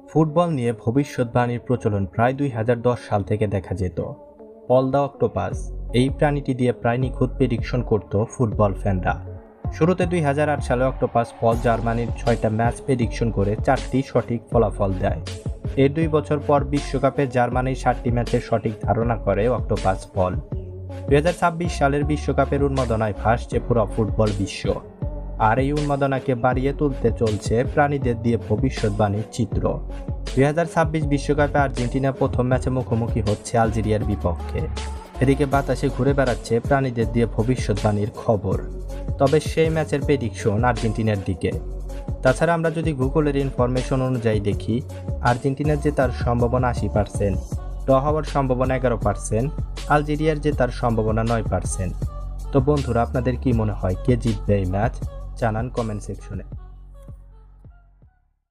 Football নিয়ে ভবিষ্যৎবাণীর প্রচলন প্রায় 2010 সাল থেকে দেখা যেত। পল দ্য অক্টোপাস এই প্রাণীটি দিয়ে প্রায় নিখুঁত প্রেডিকশন করত ফুটবল ফ্যানরা। শুরুতে 2008 সালে অক্টোপাস পল জার্মানির 6টা ম্যাচ প্রেডিকশন করে 4টি সঠিক ফলাফল দেয়। এর 2 বছর পর বিশ্বকাপে জার্মানির 7টি ম্যাচের সঠিক ধারণা করে অক্টোপাস পল। 2026 সালের বিশ্বকাপের উন্মাদনায় ভাসছে পুরো ফুটবল বিশ্ব। আর এই উন্মাদনাকে বাড়িয়ে তুলতে চলছে প্রাণীদের দিয়ে ভবিষ্যৎবাণীর চিত্র। 2026 বিশ্বকাপে আর্জেন্টিনা প্রথম ম্যাচে মুখোমুখি হচ্ছে আলজেরিয়ার বিপক্ষে। এদিকে বাতাসে ঘুরে বেড়াচ্ছে প্রাণীদের দিয়ে ভবিষ্যৎবাণীর খবর। তবে সেই ম্যাচের প্রেডিকশন আর্জেন্টিনার দিকে। তাছাড়া আমরা যদি গুগলের ইনফরমেশন অনুযায়ী দেখি, আর্জেন্টিনার জেতার সম্ভাবনা 80%, ড্র হওয়ার সম্ভাবনা 11%, আলজেরিয়ার জেতার সম্ভাবনা 9%। তো বন্ধুরা, আপনাদের কি মনে হয় কে জিতবে এই ম্যাচ? জানান কমেন্ট সেকশনে।